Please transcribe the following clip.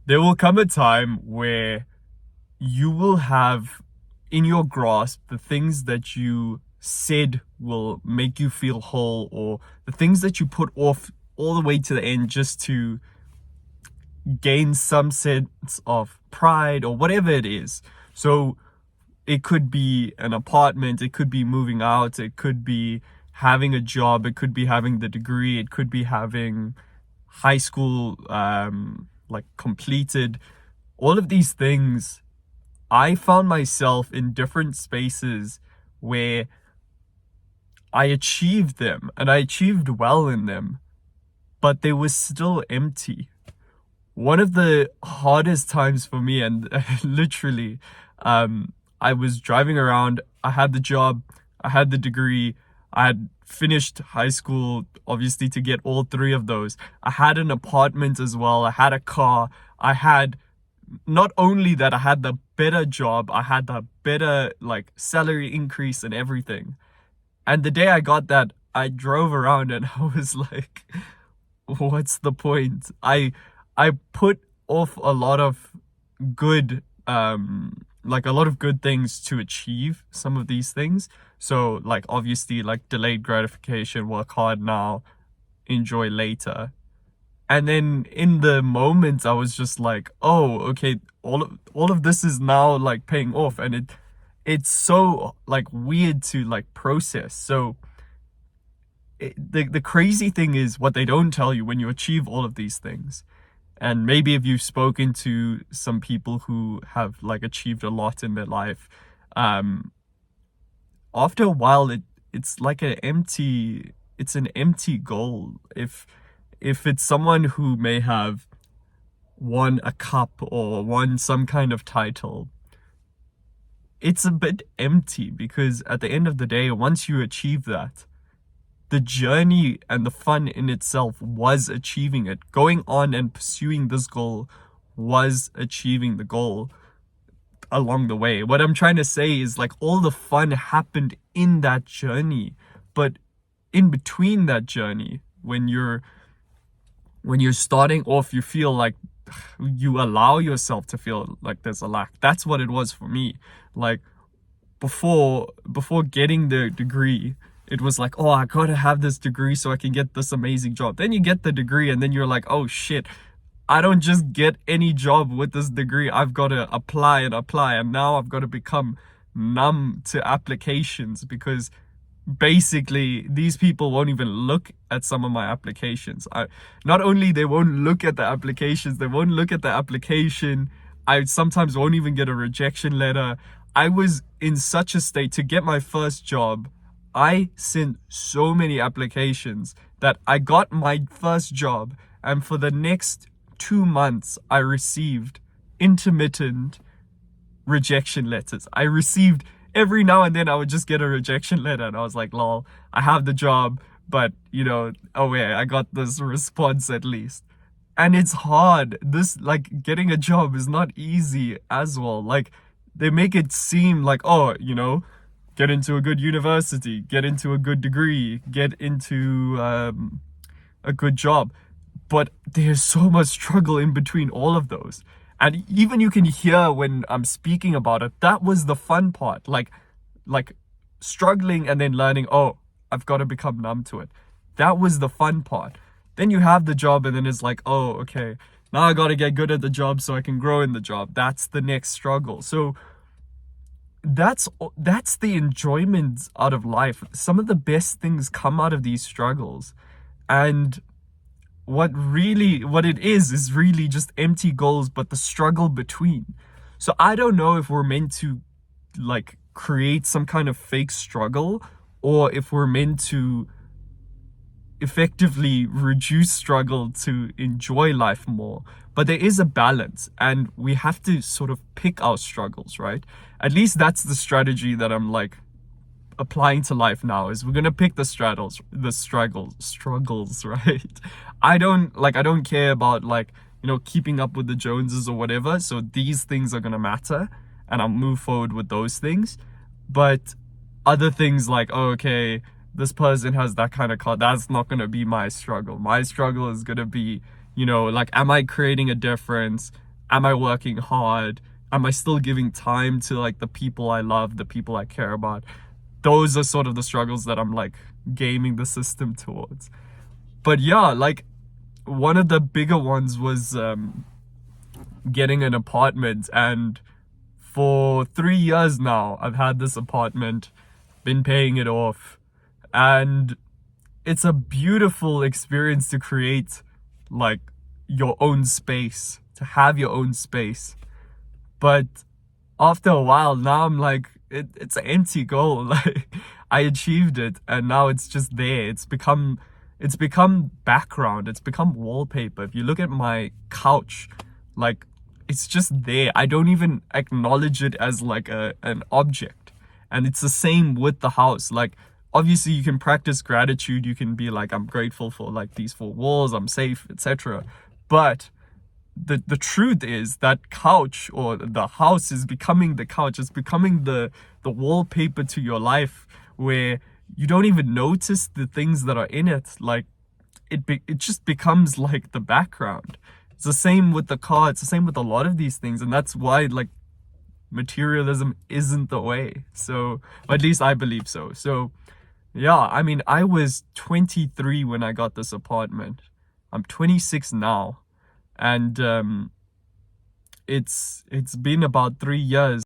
there will come a time where you will have in your grasp the things that you said will make you feel whole, or the things that you put off all the way to the end just to gain some sense of pride or whatever it is. So it could be an apartment, it could be moving out, it could be having a job, it could be having the degree, it could be having high school like completed. All of these things, I found myself in different spaces where I achieved them and I achieved well in them, but they were still empty. One of the hardest times for me, and literally, I was driving around, I had the job, I had the degree, I had finished high school, obviously, to get all three of those. I had an apartment as well, I had a car, I had not only that, I had the better job, I had the better like salary increase and everything. And the day I got that, I drove around and I was like, what's the point? I put off a lot of good like a lot of good things to achieve some of these things. So like obviously like delayed gratification, work hard now, enjoy later. And then in the moment I was just like, oh, okay, all of this is now like paying off, and it's so like weird to like process. So the crazy thing is what they don't tell you when you achieve all of these things. And maybe if you've spoken to some people who have like achieved a lot in their life, um, after a while it's like it's an empty goal. If it's someone who may have won a cup or won some kind of title, it's a bit empty, because at the end of the day, once you achieve that, the journey and the fun in itself was achieving it. Going on and pursuing this goal was achieving the goal along the way. What I'm trying to say is like all the fun happened in that journey, but in between that journey, when you're starting off, you feel like you allow yourself to feel like there's a lack. That's what it was for me. Like before getting the degree, it was like, oh, I gotta have this degree so I can get this amazing job. Then you get the degree and then you're like, oh shit, I don't just get any job with this degree. I've got to apply and apply, and now I've got to become numb to applications, because basically these people won't even look at some of my applications. Not only they won't look at the applications, they won't look at the application. I sometimes won't even get a rejection letter. I was in such a state to get my first job. I sent so many applications that I got my first job, and for the next 2 months I received intermittent rejection letters. I received every now and then I would just get a rejection letter, and I was like, lol, I have the job, but oh yeah, I got this response at least. And it's hard. This, like, getting a job is not easy as well. Like, they make it seem like, oh, get into a good university, get into a good degree, get into a good job. But there's so much struggle in between all of those. And even you can hear when I'm speaking about it, that was the fun part. Like struggling and then learning, oh, I've got to become numb to it. That was the fun part. Then you have the job and then it's like, oh, okay, now I got to get good at the job so I can grow in the job. That's the next struggle. So that's the enjoyment out of life. Some of the best things come out of these struggles. And what it is really just empty goals, but the struggle between. So I don't know if we're meant to like create some kind of fake struggle, or if we're meant to effectively reduce struggle to enjoy life more. But there is a balance, and we have to sort of pick our struggles, right? At least that's the strategy that I'm like applying to life now, is we're gonna pick the struggles, right? I don't care about like, keeping up with the Joneses or whatever. So these things are gonna matter, and I'll move forward with those things. But other things like, oh, okay, this person has that kind of car, that's not gonna be my struggle. My struggle is gonna be, like, am I creating a difference? am I working hard? Am I still giving time to like the people I love, the people I care about? Those are sort of the struggles that I'm like gaming the system towards. But yeah, like one of the bigger ones was getting an apartment. And for 3 years now, I've had this apartment, been paying it off. And it's a beautiful experience to create like your own space, to have your own space. But after a while, now I'm like, it's an empty goal. Like I achieved it and now it's just there. It's become background. It's become wallpaper. If you look at my couch, like it's just there. I don't even acknowledge it as like an object. And it's the same with the house. Like obviously you can practice gratitude. You can be like, I'm grateful for like these four walls, I'm safe, etc. But the truth is that couch or the house is becoming the couch. It's becoming the wallpaper to your life, where you don't even notice the things that are in it. Like it just becomes like the background. It's the same with the car. It's the same with a lot of these things, and that's why like materialism isn't the way. So, or at least I believe so. So yeah, I mean, I was 23 when I got this apartment. I'm 26 now, and it's been about 3 years